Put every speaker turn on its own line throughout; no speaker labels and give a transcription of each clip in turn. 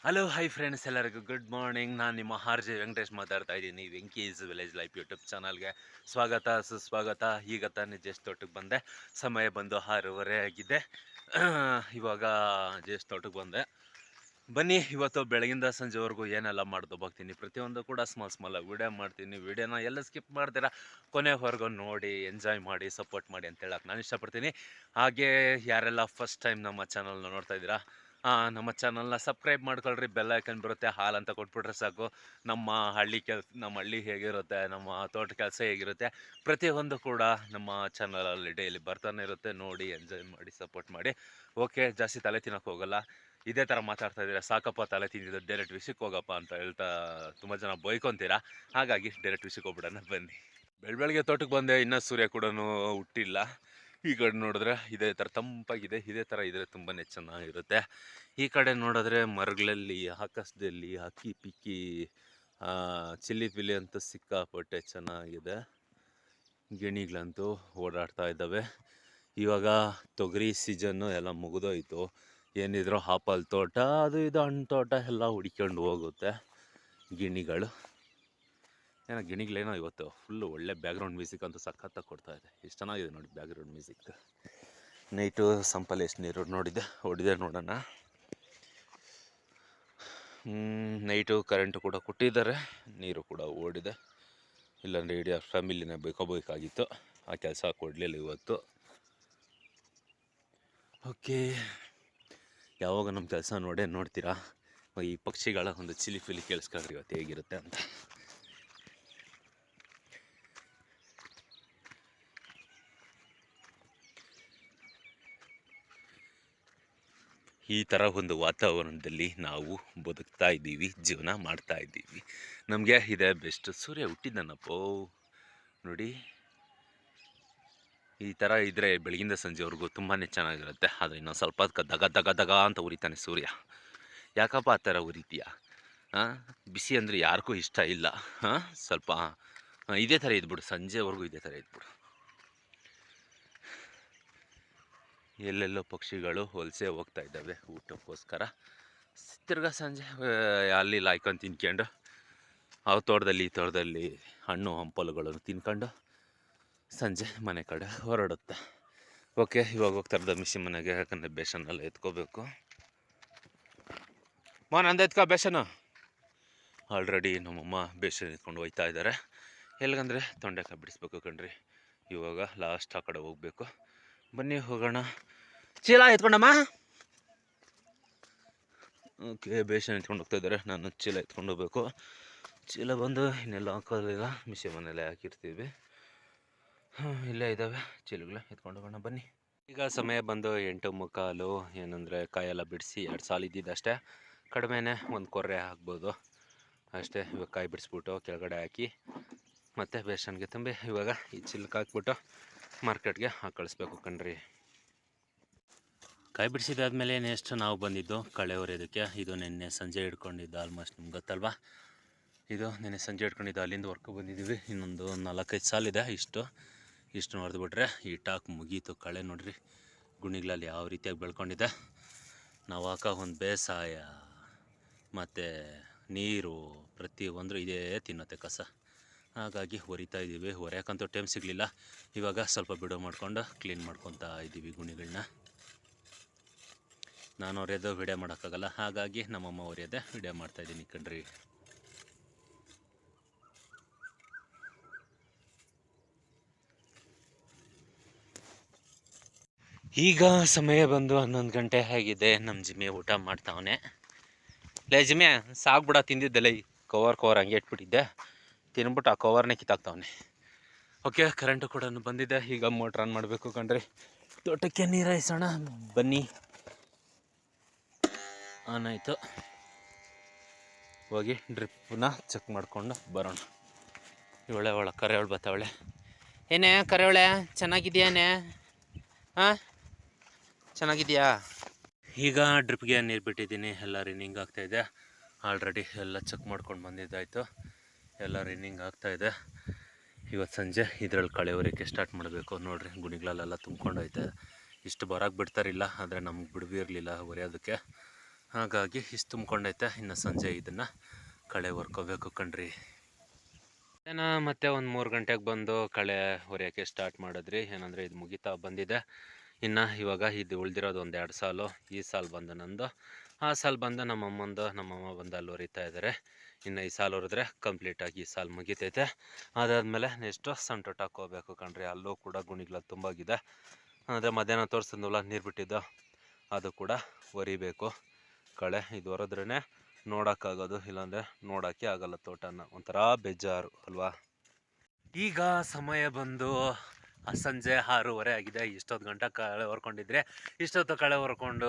Hello hi friends, ಎಲ್ಲರಿಗೂ good morning. ನಾನು ನಿಮ್ಮ ಆರ್ ಜೆ ವೆಂಕಟೇಶ್ ಮಾತಾಡ್ತಾ ಇದ್ದೀನಿ. ವೆಂಕೀಸ್ ವಿಲೇಜ್ ಲೈಫ್ ಯೂಟ್ಯೂಬ್ ಚಾನಲ್ಗೆ ಸ್ವಾಗತ ಸುಸ್ವಾಗತ. ಈಗ ತಾನೇ ಜಸ್ಟ್ ತೋಟಕ್ಕೆ ಬಂದೆ. ಸಮಯ ಬಂದು 6:30 ಆಗಿದೆ. ಇವಾಗ ಜಸ್ಟ್ ತೋಟಕ್ಕೆ ಬಂದೆ. ಬನ್ನಿ, ಇವತ್ತು ಬೆಳಗಿಂದ ಸಂಜೆವರೆಗೂ ಏನೆಲ್ಲ ಮಾಡ್ದು ಹೋಗ್ತೀನಿ, ಪ್ರತಿಯೊಂದು ಕೂಡ ಸ್ಮಾಲ್ ವಿಡಿಯೋ ಮಾಡ್ತೀನಿ. ವಿಡಿಯೋನ ಎಲ್ಲ ಸ್ಕಿಪ್ ಮಾಡ್ತೀರಾ, ಕೊನೆವರೆಗೂ ನೋಡಿ ಎಂಜಾಯ್ ಮಾಡಿ ಸಪೋರ್ಟ್ ಮಾಡಿ ಅಂತ ಹೇಳಕ್ಕೆ ನಾನು ಇಷ್ಟಪಡ್ತೀನಿ. ಹಾಗೆ ಯಾರೆಲ್ಲ ಫಸ್ಟ್ ಟೈಮ್ ನಮ್ಮ ಚಾನಲ್ನ ನೋಡ್ತಾ ಇದ್ದೀರಾ, ನಮ್ಮ ಚಾನಲ್ನ ಸಬ್ಸ್ಕ್ರೈಬ್ ಮಾಡ್ಕೊಳ್ರಿ. ಬೆಲ್ ಐಕನ್ ಬರುತ್ತೆ, ಹಾಲ್ ಅಂತ ಕೊಟ್ಬಿಟ್ರೆ ಸಾಕು. ನಮ್ಮ ಹಳ್ಳಿ ಹೇಗಿರುತ್ತೆ, ನಮ್ಮ ತೋಟ ಕೆಲಸ ಹೇಗಿರುತ್ತೆ, ಪ್ರತಿಯೊಂದು ಕೂಡ ನಮ್ಮ ಚಾನಲಲ್ಲಿ ಡೈಲಿ ಬರ್ತಾನೆ ಇರುತ್ತೆ. ನೋಡಿ ಎಂಜಾಯ್ ಮಾಡಿ ಸಪೋರ್ಟ್ ಮಾಡಿ. ಓಕೆ, ಜಾಸ್ತಿ ತಲೆ ತಿನ್ನೋಕೆ ಹೋಗಲ್ಲ. ಇದೇ ಥರ ಮಾತಾಡ್ತಾ ಇದ್ದೀರಾ, ಸಾಕಪ್ಪ ತಲೆ ತಿಂದಿದ್ದು, ಡೈರೆಕ್ಟ್ ವಿಷಯಕ್ಕೆ ಹೋಗಪ್ಪ ಅಂತ ಹೇಳ್ತಾ ತುಂಬ ಜನ ಬೈಕೊಂತೀರಾ. ಹಾಗಾಗಿ ಡೈರೆಕ್ಟ್ ವಿಷಯಕ್ಕೆ ಹೋಗ್ಬಿಡೋಣ ಬನ್ನಿ. ಬೆಳಗ್ಗೆ ತೋಟಕ್ಕೆ ಬಂದೆ, ಇನ್ನೂ ಸೂರ್ಯ ಕೂಡ ಹುಟ್ಟಿಲ್ಲ. ಈ ಕಡೆ ನೋಡಿದ್ರೆ ಇದೇ ಥರ ತಂಪಾಗಿದೆ, ಇದೇ ಥರ ಇದ್ರೆ ತುಂಬಾ ಚೆನ್ನಾಗಿರುತ್ತೆ. ಈ ಕಡೆ ನೋಡಿದ್ರೆ ಮರಗಳಲ್ಲಿ ಆಕಾಶದಲ್ಲಿ ಹಕ್ಕಿ ಪಿಕ್ಕಿ ಚಿಲ್ಲಿ ಪಿಲಿ ಅಂತ ಸಿಕ್ಕಾಪಟ್ಟೆ ಚೆನ್ನಾಗಿದೆ. ಗಿಣಿಗಳಂತೂ ಓಡಾಡ್ತಾ ಇದ್ದಾವೆ. ಇವಾಗ ತೊಗರಿ ಸೀಸನ್ನು ಎಲ್ಲ ಮುಗಿದೋಯ್ತು. ಏನಿದ್ರು ಆಪಲ್ ತೋಟ ಅದು ಇದು ಹಣ್ಣು ತೋಟ ಎಲ್ಲ ಹುಡ್ಕೊಂಡು ಹೋಗುತ್ತೆ ಗಿಣಿಗಳು. ಏನೋ ಗಿಣಿಗಳೇನೋ ಇವತ್ತು ಫುಲ್ಲು ಒಳ್ಳೆ ಬ್ಯಾಕ್ಗ್ರೌಂಡ್ ಮ್ಯೂಸಿಕ್ ಅಂತೂ ಸಖತ್ತಾಗಿ ಕೊಡ್ತಾ ಇದೆ. ಎಷ್ಟು ಚೆನ್ನಾಗಿದೆ ನೋಡಿ ಬ್ಯಾಕ್ಗ್ರೌಂಡ್ ಮ್ಯೂಸಿಕ್. ನೈಟು ಸಂಪಲ್ಲಿ ಎಷ್ಟು ನೀರು ಹೊಡಿದೆ ನೋಡೋಣ. ನೈಟು ಕರೆಂಟು ಕೂಡ ಕೊಟ್ಟಿದ್ದಾರೆ, ನೀರು ಕೂಡ ಓಡಿದೆ. ಇಲ್ಲಾಂದರೆ ಇಡೀ ಫ್ಯಾಮಿಲಿನ ಬೇಕೋಬೇಕಾಗಿತ್ತು, ಆ ಕೆಲಸ ಕೊಡಲಿಲ್ಲ ಇವತ್ತು. ಓಕೆ, ಯಾವಾಗ ನಮ್ಮ ಕೆಲಸ ನೋಡ್ತೀರಾ. ಈ ಪಕ್ಷಿಗಳ ಒಂದು ಚಿಲಿ ಫಿಲಿ ಕೇಳಿಸ್ಕೊಳ್ರಿ ಇವತ್ತು ಹೇಗಿರುತ್ತೆ ಅಂತ. ಈ ಥರ ಒಂದು ವಾತಾವರಣದಲ್ಲಿ ನಾವು ಬದುಕ್ತಾ ಇದ್ದೀವಿ, ಜೀವನ ಮಾಡ್ತಾ ಇದ್ದೀವಿ. ನಮಗೆ ಇದೆ ಬೆಸ್ಟ್. ಸೂರ್ಯ ಹುಟ್ಟಿದ್ದಾನಪ್ಪೋ ನೋಡಿ. ಈ ಥರ ಇದ್ದರೆ ಬೆಳಗಿಂದ ಸಂಜೆವರೆಗೂ ತುಂಬಾ ಚೆನ್ನಾಗಿರುತ್ತೆ. ಆದರೆ ಇನ್ನೊಂದು ಸ್ವಲ್ಪ ದಗ ಅಂತ ಉರಿತಾನೆ ಸೂರ್ಯ. ಯಾಕಪ್ಪ ಆ ಥರ ಉರಿತೀಯ? ಬಿಸಿ ಅಂದರೆ ಯಾರಿಗೂ ಇಷ್ಟ ಇಲ್ಲ. ಸ್ವಲ್ಪ ಇದೇ ಥರ ಇದ್ಬಿಡು, ಸಂಜೆವರೆಗೂ ಇದೇ ಥರ ಇದ್ಬಿಡು. ಎಲ್ಲೆಲ್ಲೋ ಪಕ್ಷಿಗಳು ವಲಸೆ ಹೋಗ್ತಾ ಇದ್ದಾವೆ ಊಟಕ್ಕೋಸ್ಕರ. ತಿರ್ಗಾ ಸಂಜೆ ಅಲ್ಲಿ ಲಾಯ್ಕೊಂಡು ತಿನ್ಕೊಂಡು ಆ ತೋಟದಲ್ಲಿ ಈ ತೋಟದಲ್ಲಿ ಹಣ್ಣು ಹಂಪಲುಗಳನ್ನು ತಿನ್ಕೊಂಡು ಸಂಜೆ ಮನೆ ಕಡೆ ಹೊರಡುತ್ತೆ. ಓಕೆ, ಇವಾಗ ಹೋಗ್ತಾ ಇರೋದು ಮಿಷಿನ್ ಮನೆಗೆ, ಯಾಕಂದರೆ ಬೇಸನ್ನೆಲ್ಲ ಎತ್ಕೋಬೇಕು. ನಂದು ಎತ್ಕೋ ಬೇಸನು. ಆಲ್ರೆಡಿ ನಮ್ಮಮ್ಮ ಬೇಸನ್ ಎತ್ಕೊಂಡು ಹೋಗ್ತಾ ಇದ್ದಾರೆ. ಎಲ್ಲಿಗಂದರೆ ತೊಂಡೆಕಾಯಿ ಬಿಡಿಸ್ಬೇಕು ಕಣ್ರಿ. ಇವಾಗ ಲಾಸ್ಟ್ ಆ ಕಡೆ ಹೋಗಬೇಕು. ಬನ್ನಿ ಹೋಗೋಣ. ಚೀಲ ಎತ್ಕೊಂಡಮ್ಮ. ಓಕೆ, ಬೇಸನ್ ಎತ್ಕೊಂಡು ಹೋಗ್ತಾ ಇದ್ದಾರೆ. ನಾನು ಚೀಲ ಎತ್ಕೊಂಡು ಹೋಗ್ಬೇಕು. ಚೀಲ ಬಂದು ಇನ್ನೆಲ್ಲ ಹಾಕೋದಿಲ್ಲ, ಮಿಷಿನ್ ಮನೆಯಲ್ಲೇ ಹಾಕಿರ್ತೀವಿ. ಇಲ್ಲೇ ಇದ್ದಾವೆ ಚೀಲಗಳು, ಎತ್ಕೊಂಡು ಹೋಗೋಣ ಬನ್ನಿ. ಈಗ ಸಮಯ ಬಂದು 8:45. ಏನಂದರೆ ಕಾಯೆಲ್ಲ ಬಿಡಿಸಿ 2 ಸಾಲು ಇದ್ದಿದ್ದು ಅಷ್ಟೇ, ಕಡಿಮೆನೇ ಒಂದು ಕೊರ್ರೆ ಹಾಕ್ಬೋದು ಅಷ್ಟೇ. ಇವಾಗ ಕಾಯಿ ಬಿಡಿಸ್ಬಿಟ್ಟು ಕೆಳಗಡೆ ಹಾಕಿ ಮತ್ತು ಬೇಸನ್ಗೆ ತುಂಬಿ ಇವಾಗ ಈ ಚಿಲ್ಕ ಹಾಕ್ಬಿಟ್ಟು ಮಾರ್ಕೆಟ್ಗೆ ಕಳಿಸ್ಬೇಕು ಕಣ್ರಿ. ಕಾಯಿ ಬಿಡಿಸಿದಾದ್ಮೇಲೆ ನೆಕ್ಸ್ಟ್ ನಾವು ಬಂದಿದ್ದು ಕಳೆ ಹೊರೆಯೋದಕ್ಕೆ. ಇದು ನಿನ್ನೆ ಸಂಜೆ ಹಿಡ್ಕೊಂಡಿದ್ದು, ಆಲ್ಮೋಸ್ಟ್ ನಿಮ್ಗೆ ಗೊತ್ತಲ್ವಾ. ಇದು ನೆನ್ನೆ ಸಂಜೆ ಹಿಡ್ಕೊಂಡಿದ್ದು, ಅಲ್ಲಿಂದ ವರ್ಕ್ ಬಂದಿದ್ದೀವಿ. ಇನ್ನೊಂದು 4-5 ಸಾಲಿದೆ. ಇಷ್ಟು ಹೊಡೆದ್ಬಿಟ್ರೆ ಈ ಟಾಕ್ ಮುಗೀತು. ಕಳೆ ನೋಡ್ರಿ ಗುಣಿಗಳಲ್ಲಿ ಯಾವ ರೀತಿಯಾಗಿ ಬೆಳ್ಕೊಂಡಿದೆ. ನಾವು ಹಾಕೋ ಒಂದು ಬೇಸಾಯ ಮತ್ತು ನೀರು ಪ್ರತಿಯೊಂದರೂ ಇದೇ ತಿನ್ನತ್ತೆ ಕಸ. ಹಾಗಾಗಿ ಹೊರಿತಾ ಇದ್ದೀವಿ. ಹೊರೆಯೋಕ್ಕಂತೂ ಟೈಮ್ ಸಿಗಲಿಲ್ಲ. ಇವಾಗ ಸ್ವಲ್ಪ ಬಿಡೋ ಮಾಡ್ಕೊಂಡು ಕ್ಲೀನ್ ಮಾಡ್ಕೊತಾ ಇದ್ದೀವಿ ಗುಣಿಗಳನ್ನ. ನಾನು ಹೊರೆಯೋದು ವಿಡಿಯೋ ಮಾಡೋಕ್ಕಾಗಲ್ಲ, ಹಾಗಾಗಿ ನಮ್ಮಮ್ಮ ಹೊರೆಯೋದೇ ವಿಡಿಯೋ ಮಾಡ್ತಾಯಿದ್ದೀನಿ ಕಣ್ರಿ. ಈಗ ಸಮಯ ಬಂದು 11 ಗಂಟೆ ಆಗಿದೆ. ನಮ್ಮ ಜಿಮ್ಮೆ ಊಟ ಮಾಡ್ತಾವನೆ. ಲೇ ಜಿಮ್ಮೆ, ಸಾಗ್ಬಿಡ ತಿಂದಿದ್ದೆಲ್ಲ. ಈ ಕವರ್ ಹಂಗೆ ಇಟ್ಬಿಟ್ಟಿದ್ದೆ, ತಿನ್ಬಿಟ್ಟು ಆ ಕವರ್ನೇ ಕಿತ್ತಾಕ್ತಾವನೆ. ಓಕೆ, ಕರೆಂಟು ಕೂಡ ಬಂದಿದೆ. ಈಗ ಮೋಟ್ರ್ ಆನ್ ಮಾಡಬೇಕು ಕಣ್ರಿ. ತೋಟಕ್ಕೆ ನೀರು ಹಾಯಿಸೋಣ ಬನ್ನಿ. ಆನ್ ಆಯಿತು. ಹೋಗಿ ಡ್ರಿಪ್ಪನ್ನ ಚೆಕ್ ಮಾಡ್ಕೊಂಡು ಬರೋಣ. ಇವಳೆ ಕರೆಯವಳು ಬತ್ತವಳೆ. ಏನೇ ಕರೆಯವಳೆ, ಚೆನ್ನಾಗಿದೆಯಾನೆ? ಚೆನ್ನಾಗಿದೆಯಾ? ಈಗ ಡ್ರಿಪ್ಗೆ ನೀರು ಬಿಟ್ಟಿದ್ದೀನಿ, ಎಲ್ಲ ರನ್ನಿಂಗ್ ಆಗ್ತಾಯಿದೆ. ಆಲ್ರೆಡಿ ಎಲ್ಲ ಚೆಕ್ ಮಾಡ್ಕೊಂಡು ಬಂದಿದ್ದಾಯಿತು, ಎಲ್ಲ ರನ್ನಿಂಗ್ ಆಗ್ತಾಯಿದೆ. ಇವತ್ತು ಸಂಜೆ ಇದರಲ್ಲಿ ಕಳೆ ಹೊರಕ್ಕೆ ಸ್ಟಾರ್ಟ್ ಮಾಡಬೇಕು. ನೋಡಿರಿ ಗುಣಿಗಳಲ್ಲೆಲ್ಲ ತುಂಬ್ಕೊಂಡೈತೆ. ಇಷ್ಟು ಬರೋಕ್ಕೆ ಬಿಡ್ತಾರಿಲ್ಲ, ಆದರೆ ನಮ್ಗೆ ಬಿಡುವಿರಲಿಲ್ಲ ಹೊರೆಯೋದಕ್ಕೆ. ಹಾಗಾಗಿ ಇಷ್ಟು ತುಂಬ್ಕೊಂಡೈತೆ. ಇನ್ನು ಸಂಜೆ ಇದನ್ನು ಕಳೆ ಹೊರ್ಕೋಬೇಕು ಕಣ್ರಿ. ಏನೋ ಮತ್ತೆ ಒಂದು 3 ಗಂಟೆಗೆ ಬಂದು ಕಳೆ ಹೊರೆಯೋಕ್ಕೆ ಸ್ಟಾರ್ಟ್ ಮಾಡಿದ್ರಿ. ಏನಂದರೆ ಇದು ಮುಗಿತಾ ಬಂದಿದೆ. ಇನ್ನು ಇವಾಗ ಇದು ಉಳಿದಿರೋದು 1-2 ಸಾಲು. ಈ ಸಾಲು ಬಂದು ನಂದು, ಆ ಸಾಲು ಬಂದು ನಮ್ಮಮ್ಮಂದು. ನಮ್ಮಮ್ಮ ಬಂದು ಅಲ್ಲಿ ಹೊರಿತಾ ಇದ್ದಾರೆ. ಇನ್ನು ಈ ಸಾಲು ಹೊರಿದ್ರೆ ಕಂಪ್ಲೀಟಾಗಿ ಈ ಸಾಲು ಮುಗಿತೈತೆ. ಅದಾದಮೇಲೆ ನೆಕ್ಸ್ಟು ಸಂಟೋಟಕ್ಕೆ ಹೋಗ್ಬೇಕು ಕಣ್ರಿ. ಅಲ್ಲೂ ಕೂಡ ಗುಣಿಗಳು ತುಂಬಾಗಿದೆ. ಅದೇ ಮಧ್ಯಾಹ್ನ ತೋರಿಸಿದ್ನಲ್ಲ ನೀರು ಬಿಟ್ಟಿದ್ದು, ಅದು ಕೂಡ ಹೊರಿಬೇಕು ಕಳೆ. ಇದು ಹೊರದ್ರೇ ನೋಡೋಕ್ಕಾಗೋದು, ಇಲ್ಲಾಂದರೆ ನೋಡೋಕ್ಕೆ ಆಗಲ್ಲ ತೋಟನ. ಒಂಥರ ಬೇಜಾರು ಅಲ್ವಾ. ಈಗ ಸಮಯ ಬಂದು ಸಂಜೆ 6:30 ಆಗಿದೆ. ಇಷ್ಟೊತ್ತು ಗಂಟೆ ಕಳೆ ಹೊರ್ಕೊಂಡಿದ್ರೆ, ಇಷ್ಟೊತ್ತು ಕಳೆ ಹೊರ್ಕೊಂಡು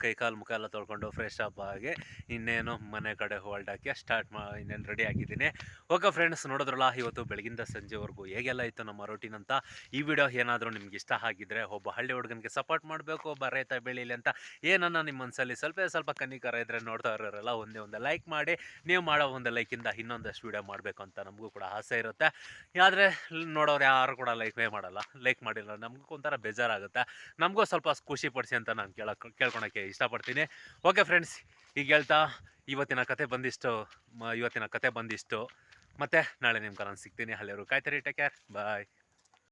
ಕೈಕಾಲು ಮುಖ ಎಲ್ಲ ತೊಳ್ಕೊಂಡು ಫ್ರೆಶ್ ಅಪ್ ಆಗಿ ಇನ್ನೇನು ಮನೆ ಕಡೆ ಹೊರಡೋಕ್ಕೆ ಇನ್ನೇನು ರೆಡಿ ಆಗಿದ್ದೀನಿ. ಓಕೆ ಫ್ರೆಂಡ್ಸ್, ನೋಡಿದ್ರಲ್ಲ ಇವತ್ತು ಬೆಳಗಿಂದ ಸಂಜೆವರೆಗೂ ಹೇಗೆಲ್ಲ ಇತ್ತು ನಮ್ಮ ರೂಟೀನ್ ಅಂತ. ಈ ವಿಡಿಯೋ ಏನಾದರೂ ನಿಮ್ಗೆ ಇಷ್ಟ ಆಗಿದ್ದರೆ, ಒಬ್ಬ ಹಳ್ಳಿ ಹುಡುಗನಿಗೆ ಸಪೋರ್ಟ್ ಮಾಡಬೇಕು, ಒಬ್ಬ ರೈತ ಬೆಳೀಲಿ ಅಂತ ಏನನ್ನ ನಿಮ್ಮ ಮನಸ್ಸಲ್ಲಿ ಸ್ವಲ್ಪ ಕನಿಕರ ಇದ್ದರೆ ನೋಡ್ತಾ ಇರೋರೆಲ್ಲ ಒಂದೇ ಲೈಕ್ ಮಾಡಿ. ನೀವು ಮಾಡೋ ಒಂದು ಲೈಕಿಂದ ಇನ್ನೊಂದಷ್ಟು ವಿಡಿಯೋ ಮಾಡಬೇಕು ಅಂತ ನಮಗೂ ಕೂಡ ಆಸೆ ಇರುತ್ತೆ. ಆದರೆ ನೋಡೋರು ಯಾರು ಕೂಡ ಲೈಕೇ ಮಾಡಲ್ಲ. ಲೈಕ್ ಮಾಡಿಲ್ಲ ನಮಗೂ ಒಂಥರ ಬೇಜಾರಾಗುತ್ತೆ. ನಮಗೂ ಸ್ವಲ್ಪ ಖುಷಿ ಪಡಿಸಿ ಅಂತ ನಾನು ಕೇಳ್ಕೊಳಕ್ಕೆ ಇಷ್ಟಪಡ್ತೀನಿ. ಓಕೆ ಫ್ರೆಂಡ್ಸ್, ಈಗ ಹೇಳ್ತಾ ಇವತ್ತಿನ ಕತೆ ಬಂದಿಷ್ಟು. ಮತ್ತೆ ನಾಳೆ ನಿಮ್ಮ ನಾನು ಸಿಗ್ತೀನಿ. ಅಲ್ಲಿವರೆಗೂ ಕಾಯ್ತೀರಿ. ಟೇಕ್ ಕೇರ್, ಬಾಯ್.